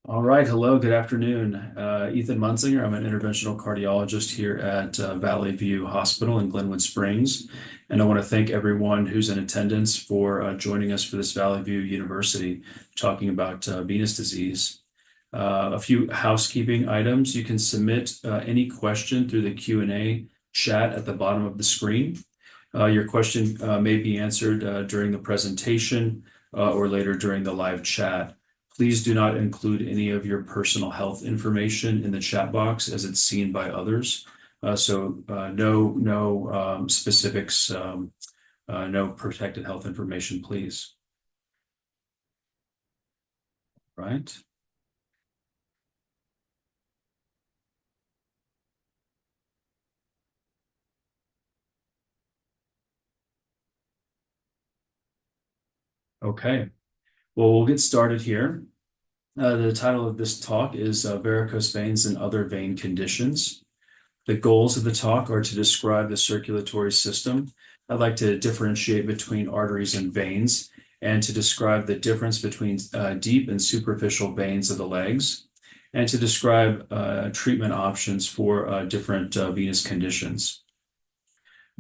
All right. Hello. Good afternoon. Ethan Munzinger. I'm an interventional cardiologist here at Valley View Hospital in Glenwood Springs. And I want to thank everyone who's in attendance for joining us for this Valley View University talking about venous disease. A few housekeeping items. You can submit any question through the Q&A chat at the bottom of the screen. Your question may be answered during the presentation or later during the live chat. Please do not include any of your personal health information in the chat box as it's seen by others. No specifics, no protected health information, please. Right. Okay. Well, we'll get started here. The title of this talk is Varicose Veins and Other Vein Conditions. The goals of the talk are to describe the circulatory system. I'd like to differentiate between arteries and veins and to describe the difference between deep and superficial veins of the legs and to describe treatment options for different venous conditions.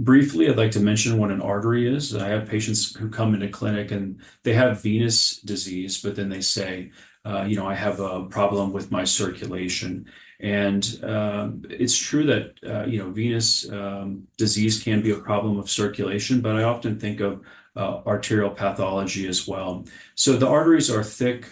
Briefly, I'd like to mention what an artery is. I have patients who come into clinic and they have venous disease, but then they say, I have a problem with my circulation. And it's true that, venous disease can be a problem of circulation, but I often think of arterial pathology as well. So the arteries are thick,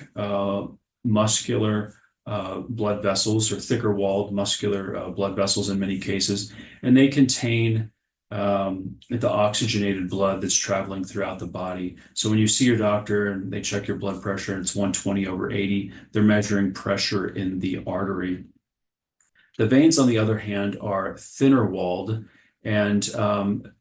muscular blood vessels or thicker walled muscular blood vessels in many cases, and they contain the oxygenated blood that's traveling throughout the body. So when you see your doctor and they check your blood pressure and it's 120/80, they're measuring pressure in the artery. The veins, on the other hand, are thinner walled and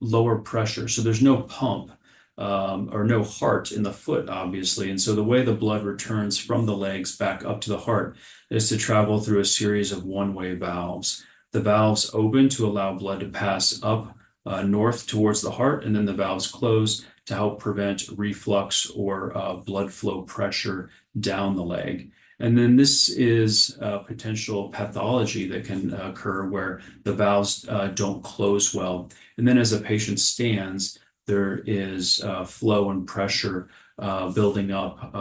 lower pressure. So there's no pump or no heart in the foot, obviously. And so the way the blood returns from the legs back up to the heart is to travel through a series of one-way valves. The valves open to allow blood to pass up north towards the heart, and then the valves close to help prevent reflux or blood flow pressure down the leg. And then this is a potential pathology that can occur where the valves don't close well. And then as a patient stands, there is flow and pressure building up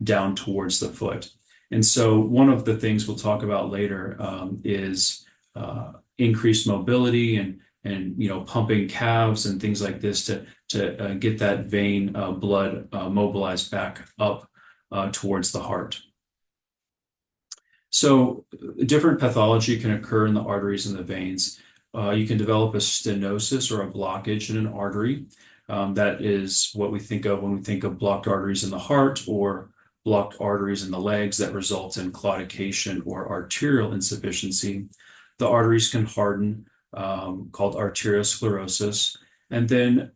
down towards the foot. And so one of the things we'll talk about later is increased mobility and pumping calves and things like this to get that vein blood mobilized back up towards the heart. So different pathology can occur in the arteries and the veins. You can develop a stenosis or a blockage in an artery. That is what we think of when we think of blocked arteries in the heart or blocked arteries in the legs that results in claudication or arterial insufficiency. The arteries can harden, called arteriosclerosis, and then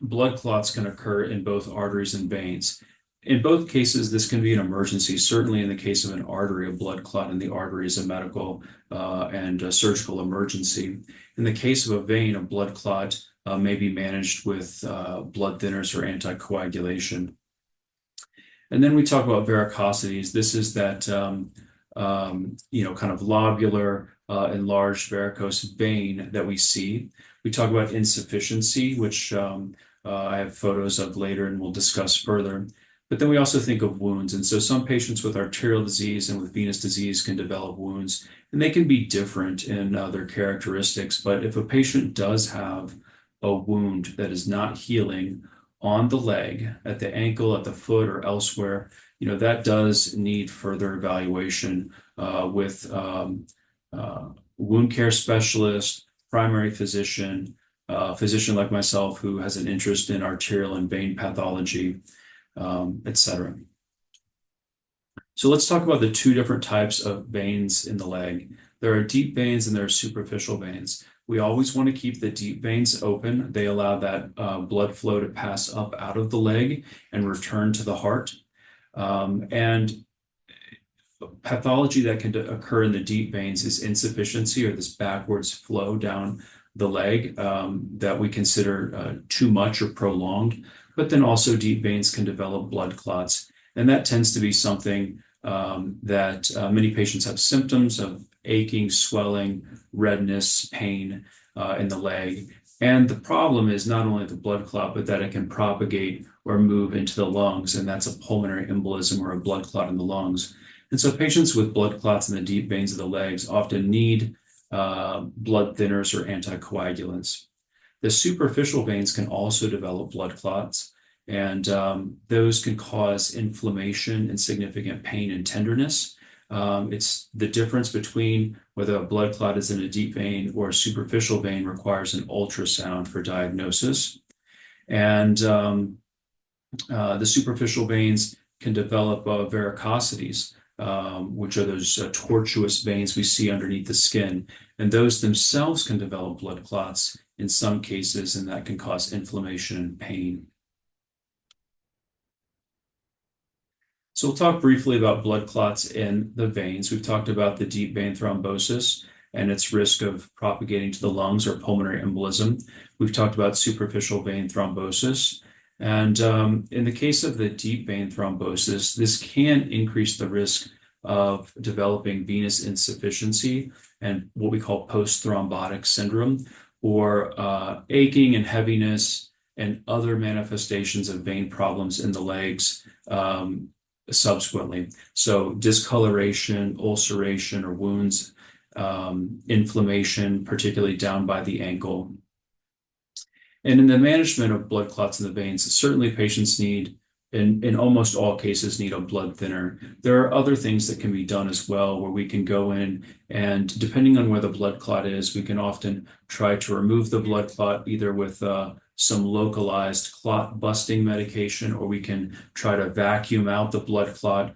blood clots can occur in both arteries and veins. In both cases, this can be an emergency. Certainly in the case of an artery, a blood clot in the artery is a medical and a surgical emergency. In the case of a vein, a blood clot may be managed with blood thinners or anticoagulation. And then we talk about varicosities. This is that kind of lobular enlarged varicose vein that we see. We talk about insufficiency, which I have photos of later and we'll discuss further. But then we also think of wounds. And so some patients with arterial disease and with venous disease can develop wounds, and they can be different in their characteristics. But if a patient does have a wound that is not healing on the leg, at the ankle, at the foot, or elsewhere, that does need further evaluation with wound care specialist, primary physician, physician like myself who has an interest in arterial and vein pathology, etc. So let's talk about the two different types of veins in the leg. There are deep veins and there are superficial veins. We always want to keep the deep veins open. They allow that blood flow to pass up out of the leg and return to the heart. And pathology that can occur in the deep veins is insufficiency or this backwards flow down the leg that we consider too much or prolonged. But then also deep veins can develop blood clots. And that tends to be something that many patients have symptoms of aching, swelling, redness, pain in the leg. And the problem is not only the blood clot, but that it can propagate or move into the lungs, and that's a pulmonary embolism or a blood clot in the lungs. And so patients with blood clots in the deep veins of the legs often need blood thinners or anticoagulants. The superficial veins can also develop blood clots, and those can cause inflammation and significant pain and tenderness. It's the difference between whether a blood clot is in a deep vein or a superficial vein requires an ultrasound for diagnosis. And the superficial veins can develop varicosities, which are those tortuous veins we see underneath the skin. And those themselves can develop blood clots in some cases, and that can cause inflammation and pain. So we'll talk briefly about blood clots in the veins. We've talked about the deep vein thrombosis and its risk of propagating to the lungs or pulmonary embolism. We've talked about superficial vein thrombosis. And in the case of the deep vein thrombosis, this can increase the risk of developing venous insufficiency and what we call post-thrombotic syndrome, or aching and heaviness and other manifestations of vein problems in the legs subsequently. So discoloration, ulceration, or wounds, inflammation, particularly down by the ankle. And in the management of blood clots in the veins, certainly patients need, in almost all cases, need a blood thinner. There are other things that can be done as well, where we can go in and, depending on where the blood clot is, we can often try to remove the blood clot either with some localized clot busting medication, or we can try to vacuum out the blood clot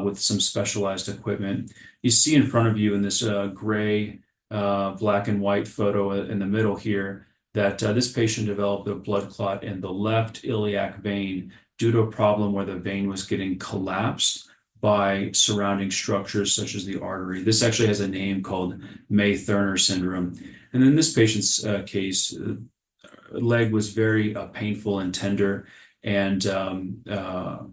with some specialized equipment. You see in front of you in this gray, black and white photo in the middle here that this patient developed a blood clot in the left iliac vein due to a problem where the vein was getting collapsed by surrounding structures such as the artery. This actually has a name called May-Thurner syndrome. And in this patient's case, leg was very painful and tender, and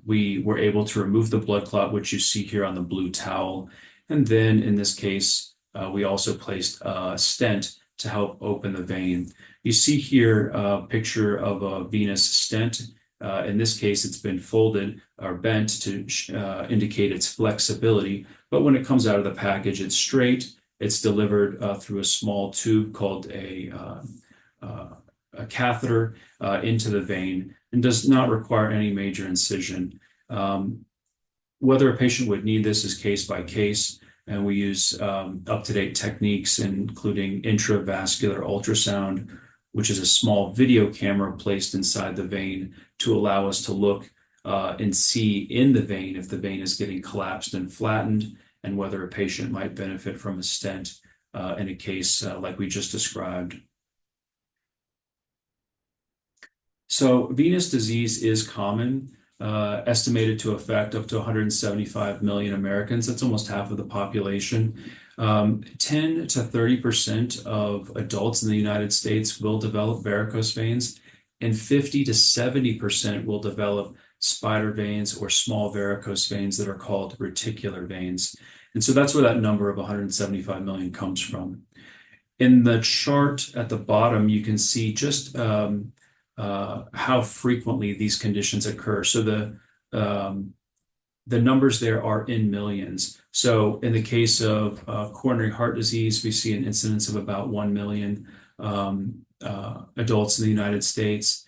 we were able to remove the blood clot, which you see here on the blue towel. And then in this case, we also placed a stent to help open the vein. You see here a picture of a venous stent. In this case, it's been folded or bent to indicate its flexibility, but when it comes out of the package, it's straight. It's delivered through a small tube called a catheter into the vein, and does not require any major incision. Whether a patient would need this is case by case, and we use up-to-date techniques, including intravascular ultrasound, which is a small video camera placed inside the vein to allow us to look and see in the vein if the vein is getting collapsed and flattened, and whether a patient might benefit from a stent in a case like we just described. So venous disease is common, estimated to affect up to 175 million Americans. That's almost half of the population. 10 to 30% of adults in the United States will develop varicose veins, and 50 to 70% will develop spider veins or small varicose veins that are called reticular veins. And so that's where that number of 175 million comes from. In the chart at the bottom, you can see just how frequently these conditions occur. So the numbers there are in millions. So in the case of coronary heart disease, we see an incidence of about 1 million adults in the United States.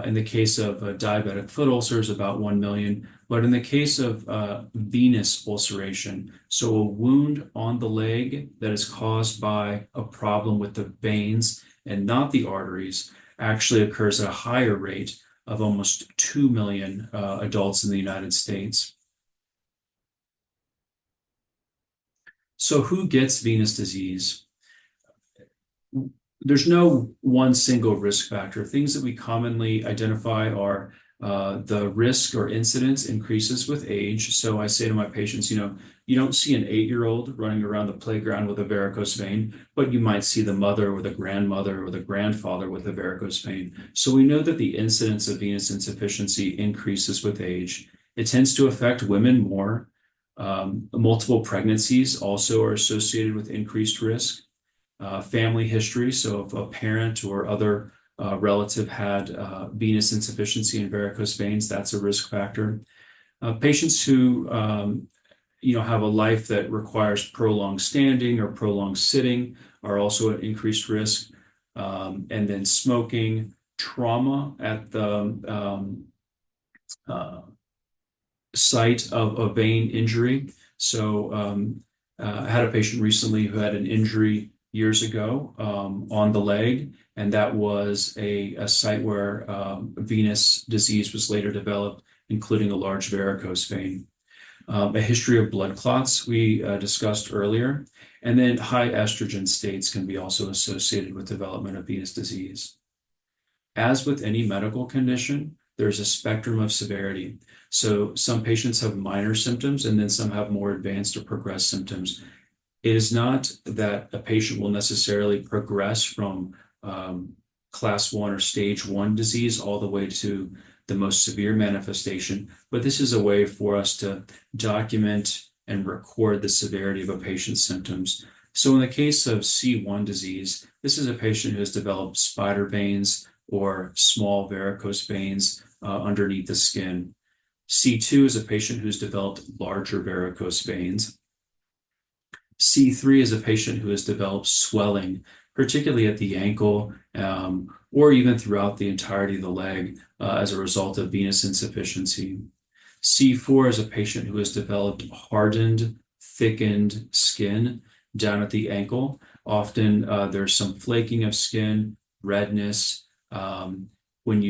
In the case of diabetic foot ulcers, about 1 million. But in the case of venous ulceration, so a wound on the leg that is caused by a problem with the veins and not the arteries, actually occurs at a higher rate of almost 2 million adults in the United States. So who gets venous disease? There's no one single risk factor. Things that we commonly identify are the risk or incidence increases with age. So I say to my patients, you don't see an 8-year-old running around the playground with a varicose vein, but you might see the mother or the grandmother or the grandfather with a varicose vein. So we know that the incidence of venous insufficiency increases with age. It tends to affect women more. Multiple pregnancies also are associated with increased risk. Family history, so if a parent or other relative had venous insufficiency and varicose veins, that's a risk factor. Patients who have a life that requires prolonged standing or prolonged sitting are also at increased risk. And then smoking, trauma at the site of a vein injury. So I had a patient recently who had an injury years ago on the leg, and that was a site where venous disease was later developed, including a large varicose vein. A history of blood clots we discussed earlier, and then high estrogen states can be also associated with development of venous disease. As with any medical condition, there's a spectrum of severity. So some patients have minor symptoms and then some have more advanced or progressed symptoms. It is not that a patient will necessarily progress from class 1 or stage 1 disease all the way to the most severe manifestation, but this is a way for us to document and record the severity of a patient's symptoms. So in the case of C1 disease, this is a patient who has developed spider veins or small varicose veins underneath the skin. C2 is a patient who's developed larger varicose veins. C3 is a patient who has developed swelling, particularly at the ankle or even throughout the entirety of the leg as a result of venous insufficiency. C4 is a patient who has developed hardened, thickened skin down at the ankle. Often there's some flaking of skin, redness. When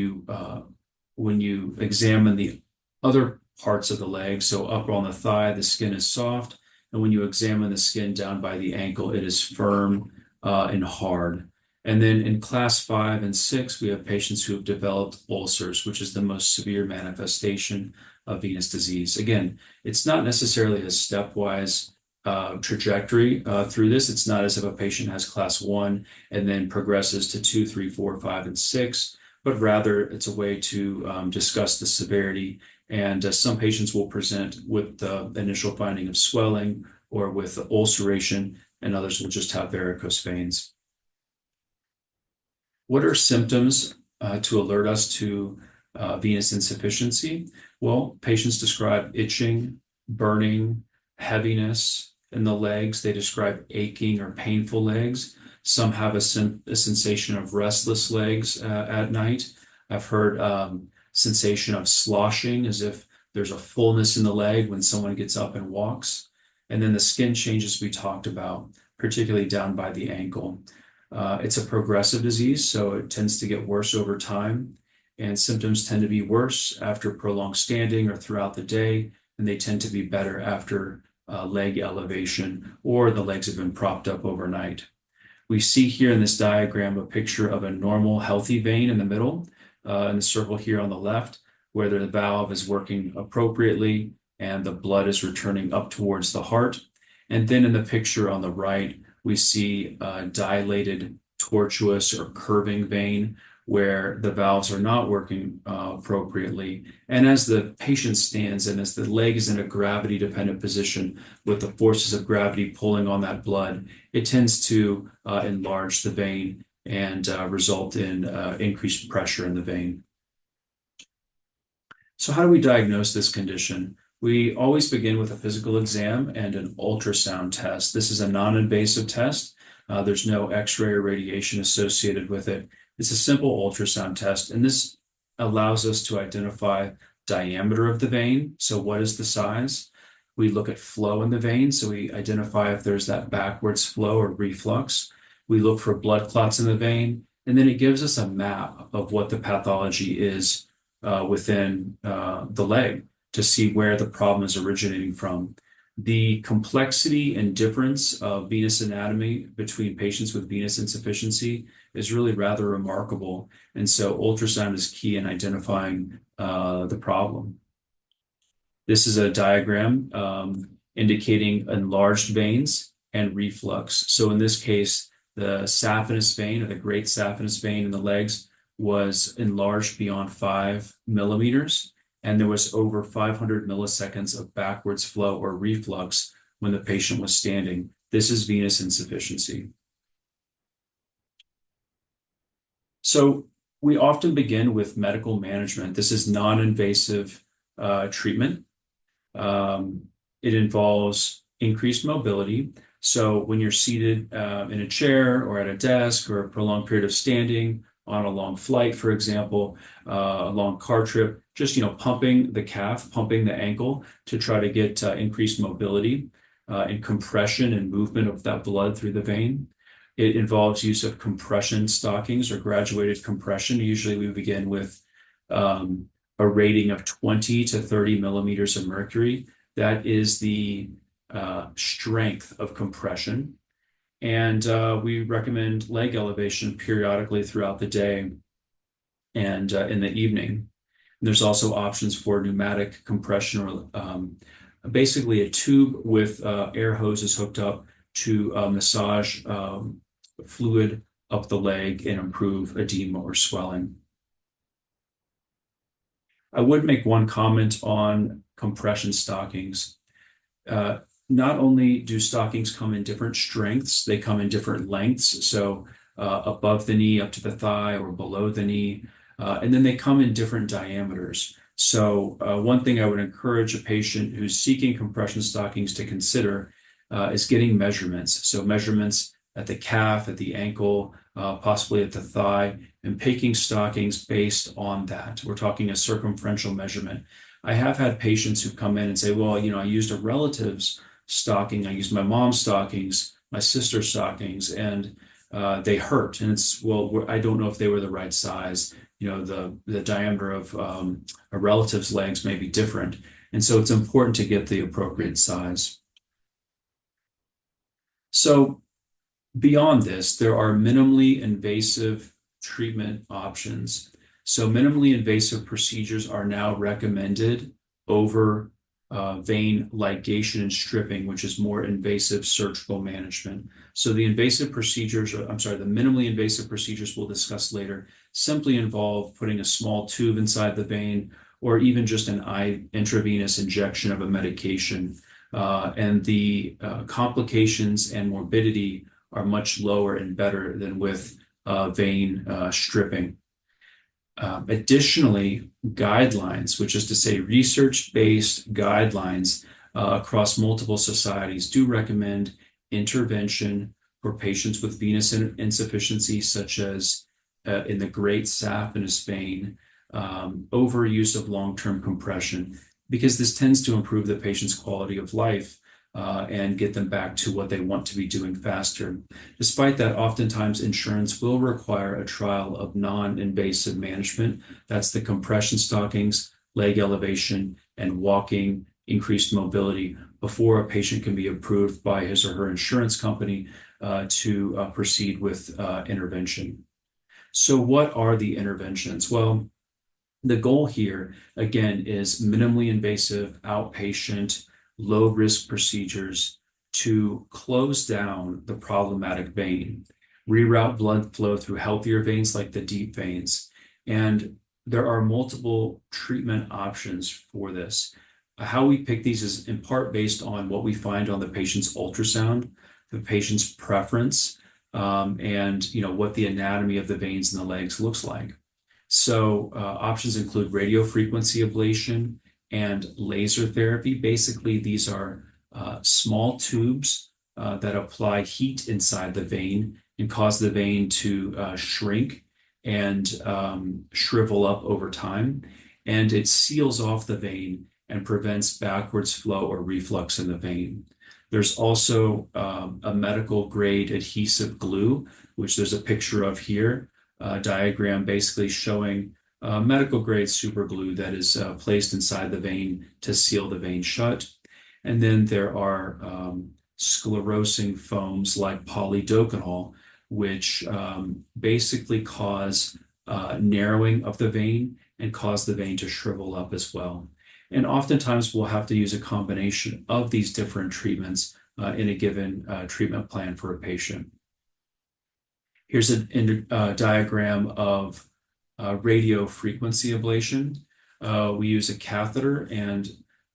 you examine the other parts of the leg, so up on the thigh, the skin is soft. And when you examine the skin down by the ankle, it is firm and hard. And then in class 5 and 6, we have patients who have developed ulcers, which is the most severe manifestation of venous disease. Again, it's not necessarily a stepwise trajectory through this. It's not as if a patient has class 1 and then progresses to 2, 3, 4, 5, and 6, but rather it's a way to discuss the severity. And some patients will present with the initial finding of swelling or with ulceration, and others will just have varicose veins. What are symptoms to alert us to venous insufficiency? Well, patients describe itching, burning, heaviness in the legs. They describe aching or painful legs. Some have a sensation of restless legs at night. I've heard sensation of sloshing, as if there's a fullness in the leg when someone gets up and walks. And then the skin changes we talked about, particularly down by the ankle. It's a progressive disease, so it tends to get worse over time. And symptoms tend to be worse after prolonged standing or throughout the day, and they tend to be better after leg elevation or the legs have been propped up overnight. We see here in this diagram a picture of a normal healthy vein in the middle, in the circle here on the left, where the valve is working appropriately and the blood is returning up towards the heart. And then in the picture on the right, we see a dilated, tortuous, or curving vein where the valves are not working appropriately. And as the patient stands and as the leg is in a gravity-dependent position with the forces of gravity pulling on that blood, it tends to enlarge the vein and result in increased pressure in the vein. So how do we diagnose this condition? We always begin with a physical exam and an ultrasound test. This is a non-invasive test. There's no X-ray or radiation associated with it. It's a simple ultrasound test, and this allows us to identify diameter of the vein. So what is the size? We look at flow in the vein, so we identify if there's that backwards flow or reflux. We look for blood clots in the vein, and then it gives us a map of what the pathology is within the leg to see where the problem is originating from. The complexity and difference of venous anatomy between patients with venous insufficiency is really rather remarkable. And so ultrasound is key in identifying the problem. This is a diagram indicating enlarged veins and reflux. So in this case, the saphenous vein or the great saphenous vein in the legs was enlarged beyond 5 millimeters. and there was over 500 milliseconds of backwards flow or reflux when the patient was standing. This is venous insufficiency. So we often begin with medical management. This is non-invasive treatment. It involves increased mobility. So when you're seated in a chair or at a desk or a prolonged period of standing on a long flight, for example, a long car trip, just pumping the calf, pumping the ankle to try to get increased mobility and compression and movement of that blood through the vein. It involves use of compression stockings or graduated compression. Usually we begin with a rating of 20 to 30 millimeters of mercury. That is the strength of compression. And we recommend leg elevation periodically throughout the day and in the evening. And there's also options for pneumatic compression, or basically a tube with air hoses hooked up to massage fluid up the leg and improve edema or swelling. I would make one comment on compression stockings. Not only do stockings come in different strengths, they come in different lengths. So above the knee, up to the thigh, or below the knee. And then they come in different diameters. So one thing I would encourage a patient who's seeking compression stockings to consider is getting measurements. So measurements at the calf, at the ankle, possibly at the thigh, and picking stockings based on that. We're talking a circumferential measurement. I have had patients who come in and say, well, I used a relative's stocking. I used my mom's stockings, my sister's stockings, and they hurt. And it's, well, I don't know if they were the right size. The diameter of a relative's legs may be different. And so it's important to get the appropriate size. So beyond this, there are minimally invasive treatment options. So minimally invasive procedures are now recommended over vein ligation and stripping, which is more invasive surgical management. So the minimally invasive procedures we'll discuss later simply involve putting a small tube inside the vein or even just an intravenous injection of a medication. And the complications and morbidity are much lower and better than with vein stripping. Additionally, guidelines, which is to say research-based guidelines across multiple societies, do recommend intervention for patients with venous insufficiency, such as in the great saphenous vein, over use of long-term compression, because this tends to improve the patient's quality of life and get them back to what they want to be doing faster. Despite that, oftentimes insurance will require a trial of non-invasive management. That's the compression stockings, leg elevation, and walking, increased mobility before a patient can be approved by his or her insurance company to proceed with intervention. So what are the interventions? Well, the goal here, again, is minimally invasive, outpatient, low-risk procedures to close down the problematic vein, reroute blood flow through healthier veins like the deep veins. And there are multiple treatment options for this. How we pick these is in part based on what we find on the patient's ultrasound, the patient's preference, and what the anatomy of the veins in the legs looks like. So options include radiofrequency ablation and laser therapy. Basically, these are small tubes that apply heat inside the vein and cause the vein to shrink and shrivel up over time. And it seals off the vein and prevents backwards flow or reflux in the vein. There's also a medical grade adhesive glue, which there's a picture of here, a diagram basically showing medical grade super glue that is placed inside the vein to seal the vein shut. And then there are sclerosing foams like polydocanol, which basically cause narrowing of the vein and cause the vein to shrivel up as well. And oftentimes we'll have to use a combination of these different treatments in a given treatment plan for a patient. Here's a diagram of radio frequency ablation. We use a catheter, and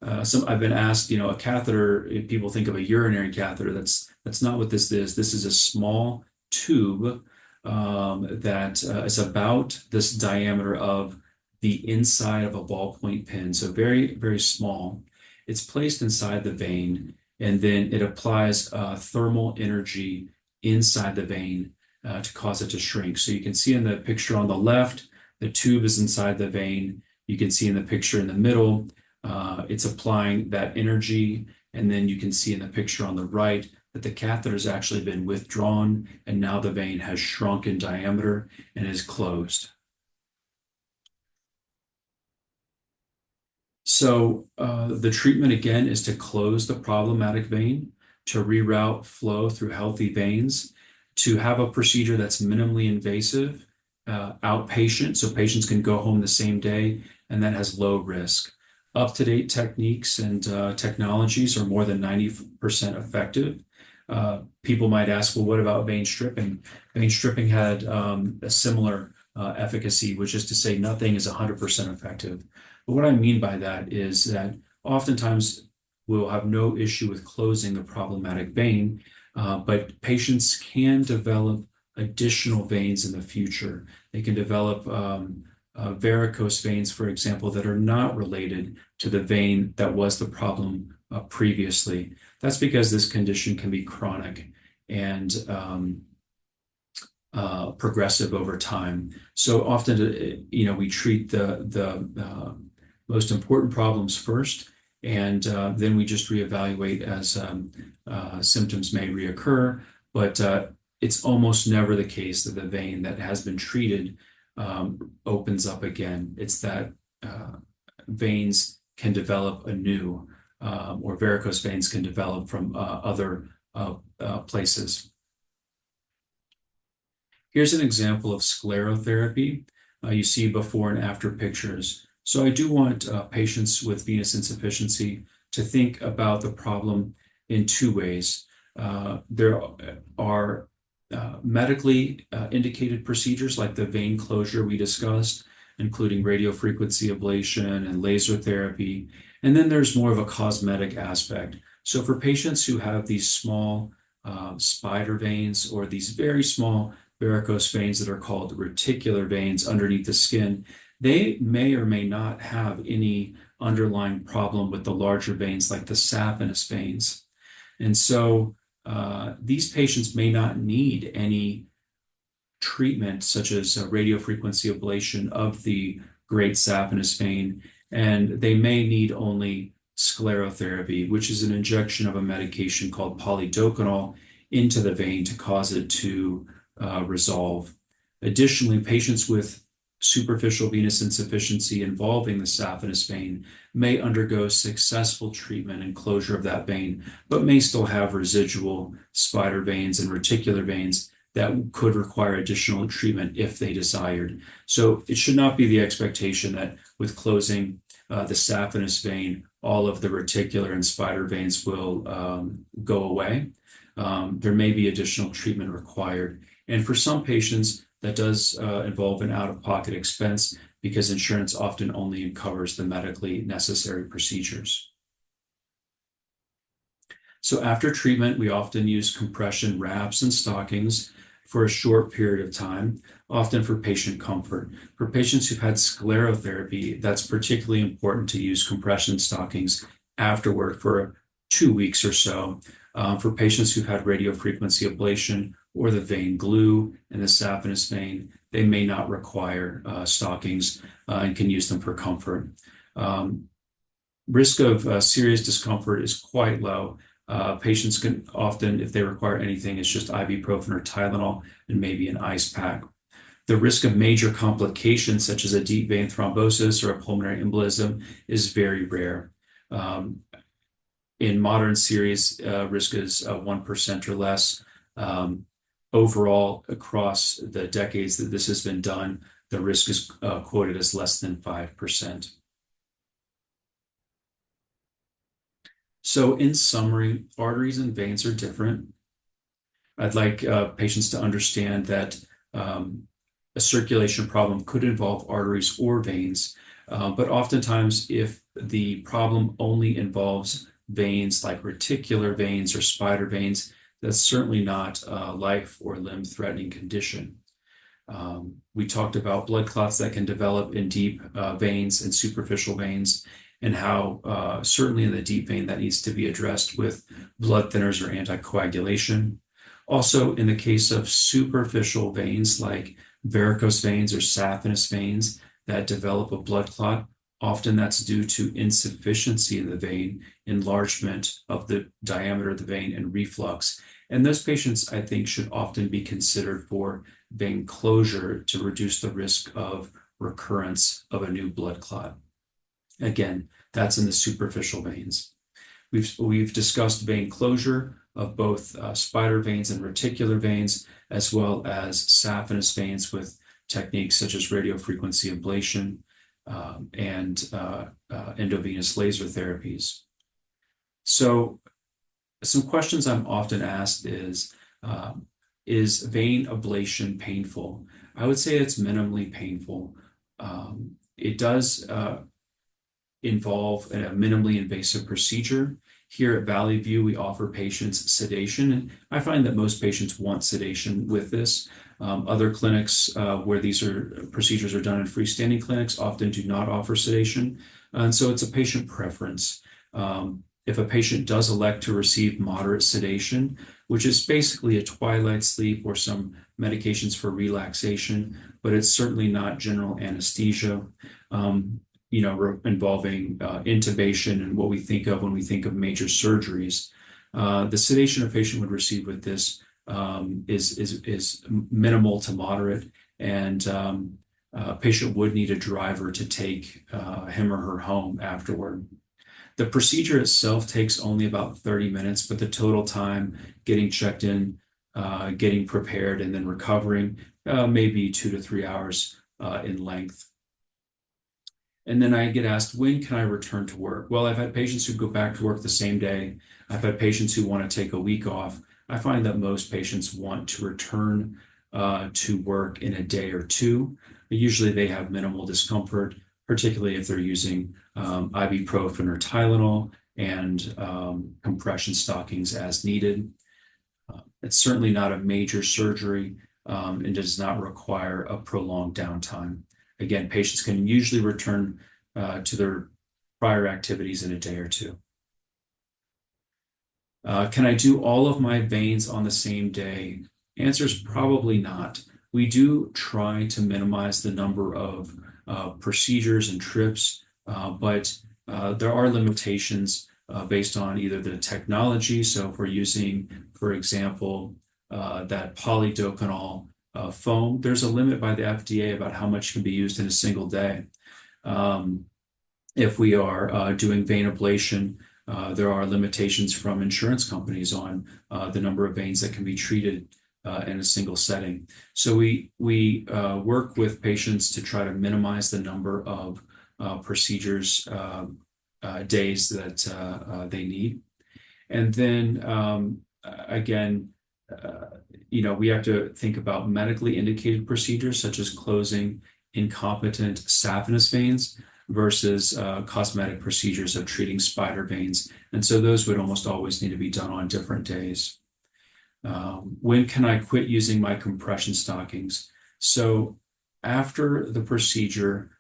I've been asked, a catheter, if people think of a urinary catheter. That's not what this is. This is a small tube that is about this diameter of the inside of a ballpoint pen, so very, very small. It's placed inside the vein, and then it applies thermal energy inside the vein to cause it to shrink. So you can see in the picture on the left, the tube is inside the vein. You can see in the picture in the middle, it's applying that energy. And then you can see in the picture on the right that the catheter has actually been withdrawn, and now the vein has shrunk in diameter and is closed. So the treatment again is to close the problematic vein, to reroute flow through healthy veins, to have a procedure that's minimally invasive, outpatient, so patients can go home the same day, and that has low risk. Up-to-date techniques and technologies are more than 90% effective. People might ask, well, what about vein stripping? Vein stripping had a similar efficacy, which is to say nothing is 100% effective. But what I mean by that is that oftentimes we'll have no issue with closing the problematic vein, but patients can develop additional veins in the future. They can develop varicose veins, for example, that are not related to the vein that was the problem previously. That's because this condition can be chronic and progressive over time. So often, we treat the most important problems first, and then we just reevaluate as symptoms may reoccur. But it's almost never the case that the vein that has been treated opens up again. It's that veins can develop anew, or varicose veins can develop from other places. Here's an example of sclerotherapy. You see before and after pictures. So I do want patients with venous insufficiency to think about the problem in two ways. There are medically indicated procedures like the vein closure we discussed, including radiofrequency ablation and laser therapy. And then there's more of a cosmetic aspect. So for patients who have these small spider veins or these very small varicose veins that are called reticular veins underneath the skin, they may or may not have any underlying problem with the larger veins like the saphenous veins. And so these patients may not need any treatment such as radiofrequency ablation of the great saphenous vein, and they may need only sclerotherapy, which is an injection of a medication called polydocanol into the vein to cause it to resolve. Additionally, patients with superficial venous insufficiency involving the saphenous vein may undergo successful treatment and closure of that vein, but may still have residual spider veins and reticular veins that could require additional treatment if they desired. So it should not be the expectation that with closing the saphenous vein, all of the reticular and spider veins will go away. There may be additional treatment required. And for some patients, that does involve an out-of-pocket expense because insurance often only covers the medically necessary procedures. So after treatment, we often use compression wraps and stockings for a short period of time, often for patient comfort. For patients who've had sclerotherapy, that's particularly important to use compression stockings afterward for 2 weeks or so. For patients who've had radiofrequency ablation or the vein glue in the saphenous vein, they may not require stockings and can use them for comfort. Risk of serious discomfort is quite low. Patients can often, if they require anything, it's just ibuprofen or Tylenol and maybe an ice pack. The risk of major complications such as a deep vein thrombosis or a pulmonary embolism is very rare. In modern serious risk is 1% or less. Overall, across the decades that this has been done, the risk is quoted as less than 5%. So in summary, arteries and veins are different. I'd like patients to understand that a circulation problem could involve arteries or veins, But oftentimes, if the problem only involves veins like reticular veins or spider veins, that's certainly not a life or limb-threatening condition. We talked about blood clots that can develop in deep veins and superficial veins, and how certainly in the deep vein that needs to be addressed with blood thinners or anticoagulation. Also, in the case of superficial veins like varicose veins or saphenous veins that develop a blood clot, often that's due to insufficiency in the vein, enlargement of the diameter of the vein, and reflux. And those patients, I think, should often be considered for vein closure to reduce the risk of recurrence of a new blood clot. Again, that's in the superficial veins. We've discussed vein closure of both spider veins and reticular veins, as well as saphenous veins with techniques such as radiofrequency ablation and endovenous laser therapies. So some questions I'm often asked is vein ablation painful? I would say it's minimally painful. It does involve a minimally invasive procedure. Here at Valley View, we offer patients sedation, and I find that most patients want sedation with this. Other clinics where these procedures are done in freestanding clinics often do not offer sedation, and so it's a patient preference. If a patient does elect to receive moderate sedation, which is basically a twilight sleep or some medications for relaxation, but it's certainly not general anesthesia, involving intubation and what we think of when we think of major surgeries. The sedation a patient would receive with this is minimal to moderate, and a patient would need a driver to take him or her home afterward. The procedure itself takes only about 30 minutes, but the total time getting checked in, getting prepared, and then recovering may be 2 to 3 hours in length. And then I get asked, when can I return to work? Well, I've had patients who go back to work the same day. I've had patients who want to take a week off. I find that most patients want to return to work in a day or two. Usually they have minimal discomfort, particularly if they're using ibuprofen or Tylenol and compression stockings as needed. It's certainly not a major surgery and does not require a prolonged downtime. Again, patients can usually return to their prior activities in a day or two. Can I do all of my veins on the same day? Answer is probably not. We do try to minimize the number of procedures and trips, but there are limitations based on either the technology. So if we're using, for example, that polydocanol foam, there's a limit by the FDA about how much can be used in a single day. If we are doing vein ablation, there are limitations from insurance companies on the number of veins that can be treated in a single setting. So we work with patients to try to minimize the number of procedures days that they need. And then again, we have to think about medically indicated procedures such as closing incompetent saphenous veins versus cosmetic procedures of treating spider veins. And so those would almost always need to be done on different days. When can I quit using my compression stockings? So after the procedure,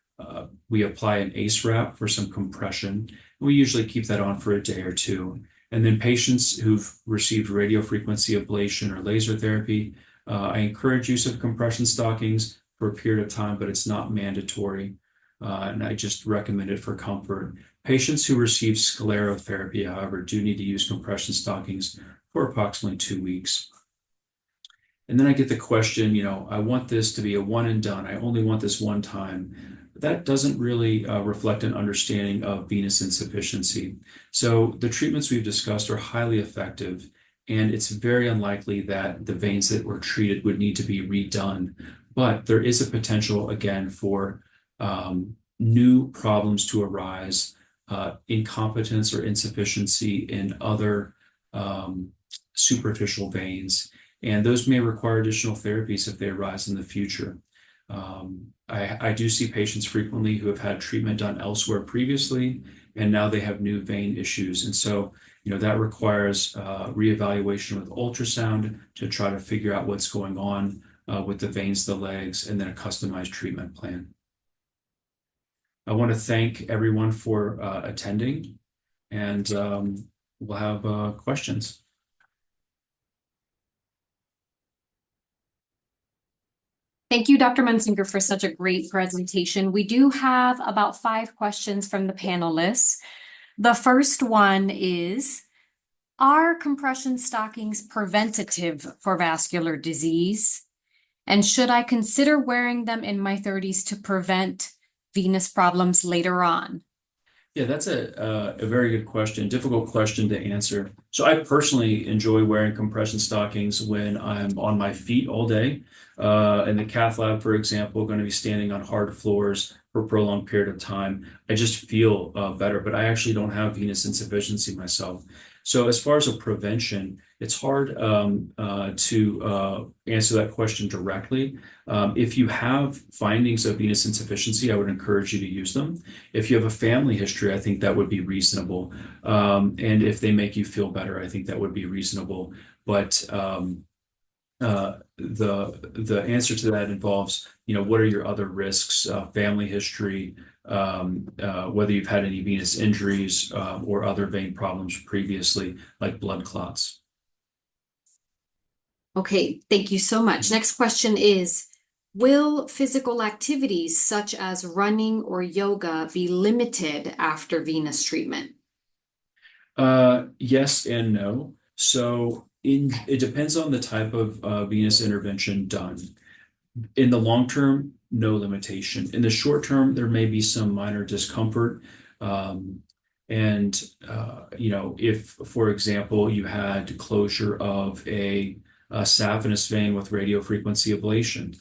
we apply an ACE wrap for some compression. We usually keep that on for a day or two. And then patients who've received radiofrequency ablation or laser therapy, I encourage use of compression stockings for a period of time, but it's not mandatory. And I just recommend it for comfort. Patients who receive sclerotherapy, however, do need to use compression stockings for approximately 2 weeks. And then I get the question, I want this to be a one and done. I only want this one time. That doesn't really reflect an understanding of venous insufficiency. So the treatments we've discussed are highly effective, and it's very unlikely that the veins that were treated would need to be redone. But there is a potential, again, for new problems to arise, incompetence or insufficiency in other superficial veins, and those may require additional therapies if they arise in the future. I do see patients frequently who have had treatment done elsewhere previously, and now they have new vein issues. And so, that requires reevaluation with ultrasound to try to figure out what's going on with the veins, the legs, and then a customized treatment plan. I want to thank everyone for attending, and we'll have questions. Thank you, Dr. Munzinger, for such a great presentation. We do have about 5 questions from the panelists. The first one is, are compression stockings preventative for vascular disease? And should I consider wearing them in my 30s to prevent venous problems later on? Yeah, that's a very good question, difficult question to answer. So I personally enjoy wearing compression stockings when I'm on my feet all day. In the cath lab, for example, going to be standing on hard floors for a prolonged period of time. I just feel better, but I actually don't have venous insufficiency myself. So as far as a prevention, it's hard to answer that question directly. If you have findings of venous insufficiency, I would encourage you to use them. If you have a family history, I think that would be reasonable. And if they make you feel better, I think that would be reasonable. But the answer to that involves, what are your other risks, family history, whether you've had any venous injuries or other vein problems previously, like blood clots. Okay, thank you so much. Next question is, will physical activities such as running or yoga be limited after venous treatment? Yes and no. So it depends on the type of venous intervention done. In the long term, no limitation. In the short term, there may be some minor discomfort. If, for example, you had closure of a saphenous vein with radiofrequency ablation,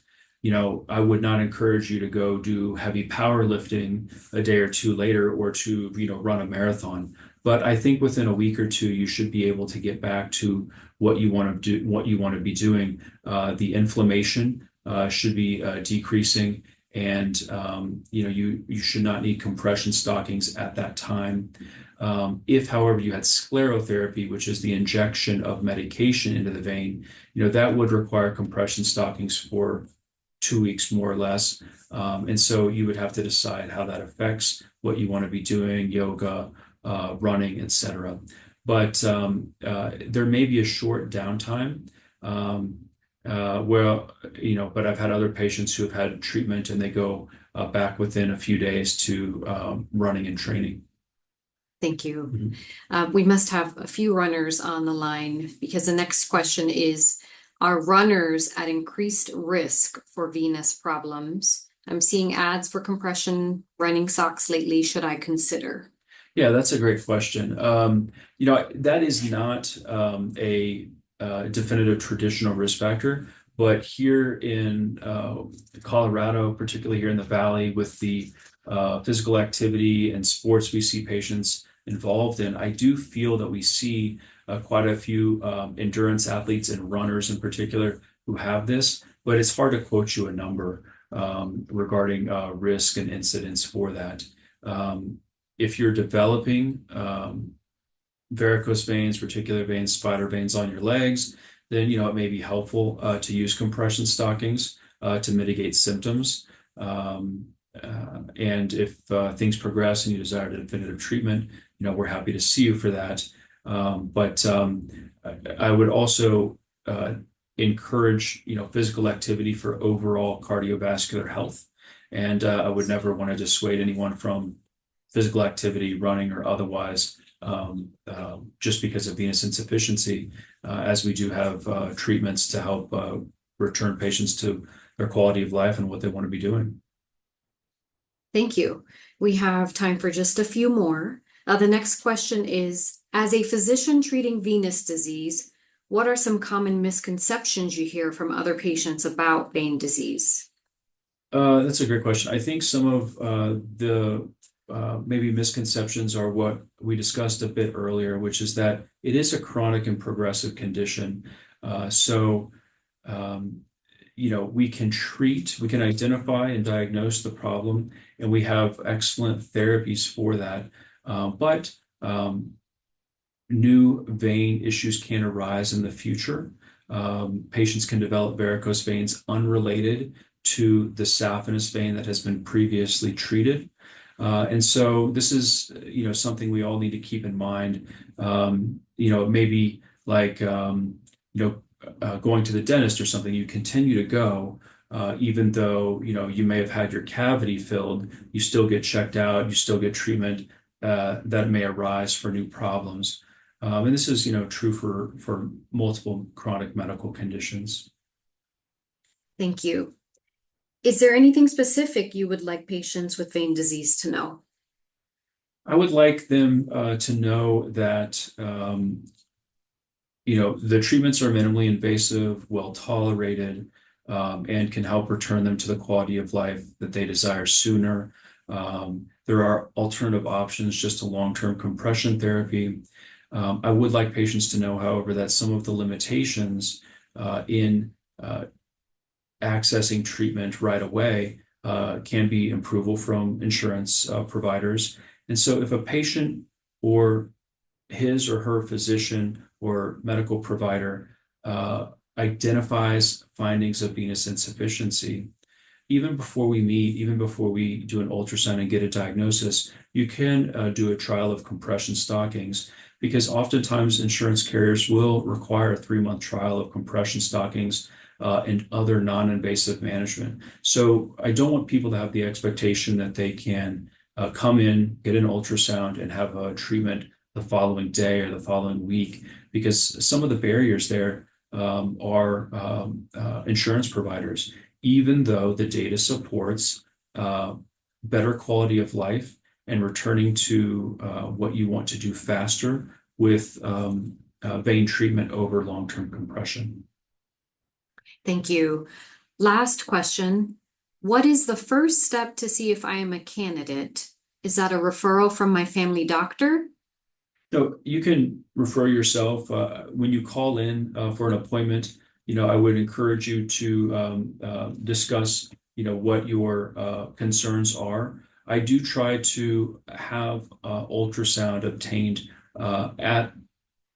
I would not encourage you to go do heavy powerlifting a day or two later or to, run a marathon. But I think within a week or two, you should be able to get back to what you want to do, what you want to be doing. The inflammation should be decreasing, and you should not need compression stockings at that time. If, however, you had sclerotherapy, which is the injection of medication into the vein, that would require compression stockings for 2 weeks, more or less. And so you would have to decide how that affects what you want to be doing, yoga, running, etc. But there may be a short downtime but I've had other patients who have had treatment and they go back within a few days to running and training. Thank you. Mm-hmm. We must have a few runners on the line because the next question is, are runners at increased risk for venous problems? I'm seeing ads for compression running socks lately. Should I consider? Yeah, that's a great question. That is not a definitive traditional risk factor, but here in Colorado, particularly here in the Valley, with the physical activity and sports we see patients involved in, I do feel that we see quite a few endurance athletes and runners in particular who have this, but it's hard to quote you a number regarding risk and incidence for that. If you're developing varicose veins, reticular veins, spider veins on your legs, then it may be helpful to use compression stockings to mitigate symptoms. And if things progress and you desire definitive treatment, we're happy to see you for that. But I would also encourage physical activity for overall cardiovascular health, and I would never want to dissuade anyone from physical activity, running or otherwise, just because of venous insufficiency, as we do have treatments to help return patients to their quality of life and what they want to be doing. Thank you. We have time for just a few more. The next question is, as a physician treating venous disease, what are some common misconceptions you hear from other patients about vein disease? That's a great question. I think some of the maybe misconceptions are what we discussed a bit earlier, which is that it is a chronic and progressive condition. we can treat, we can identify and diagnose the problem, and we have excellent therapies for that. But new vein issues can arise in the future. Patients can develop varicose veins unrelated to the saphenous vein that has been previously treated. And so this is, something we all need to keep in mind. Maybe like, going to the dentist or something, you continue to go, even though, you may have had your cavity filled, you still get checked out, you still get treatment, that may arise for new problems. And this is, true for multiple chronic medical conditions. Thank you. Is there anything specific you would like patients with vein disease to know? I would like them to know that the treatments are minimally invasive, well tolerated, and can help return them to the quality of life that they desire sooner. There are alternative options just to long-term compression therapy. I would like patients to know, however, that some of the limitations in accessing treatment right away can be approval from insurance providers. And so if a patient or his or her physician or medical provider identifies findings of venous insufficiency, even before we meet, even before we do an ultrasound and get a diagnosis, you can do a trial of compression stockings, because oftentimes insurance carriers will require a 3-month trial of compression stockings and other non-invasive management. So I don't want people to have the expectation that they can come in, get an ultrasound, and have a treatment the following day or the following week, because some of the barriers there are insurance providers. Even though the data supports better quality of life and returning to what you want to do faster with vein treatment over long-term compression. Thank you. Last question. What is the first step to see if I am a candidate? Is that a referral from my family doctor? No, you can refer yourself when you call in for an appointment. I would encourage you to discuss, what your concerns are. I do try to have ultrasound obtained at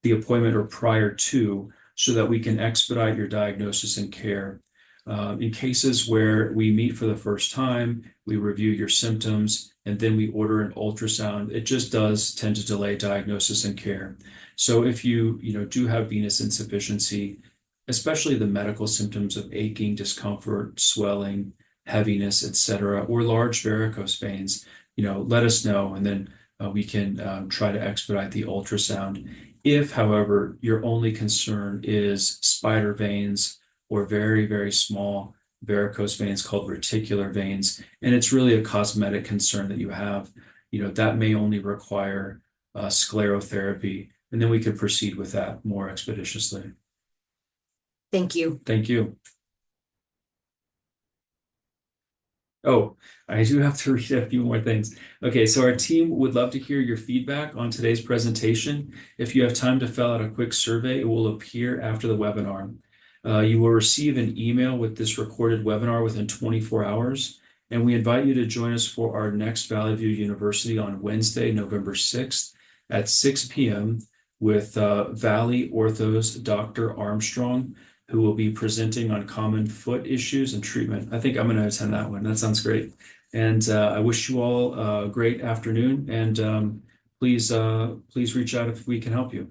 the appointment or prior to, so that we can expedite your diagnosis and care. In cases where we meet for the first time, we review your symptoms, and then we order an ultrasound, it just does tend to delay diagnosis and care. So if you, do have venous insufficiency, especially the medical symptoms of aching, discomfort, swelling, heaviness, etc., or large varicose veins, let us know, and then we can try to expedite the ultrasound. If, however, your only concern is spider veins or very, very small varicose veins called reticular veins, and it's really a cosmetic concern that you have, that may only require sclerotherapy, and then we could proceed with that more expeditiously. Thank you. Thank you. Oh, I do have to read a few more things. Okay, so our team would love to hear your feedback on today's presentation. If you have time to fill out a quick survey, it will appear after the webinar. You will receive an email with this recorded webinar within 24 hours, and we invite you to join us for our next Valley View University on Wednesday, November 6th at 6 p.m. with Valley Ortho's Dr. Armstrong, who will be presenting on common foot issues and treatment. I think I'm going to attend that one. That sounds great. And I wish you all a great afternoon, and please reach out if we can help you.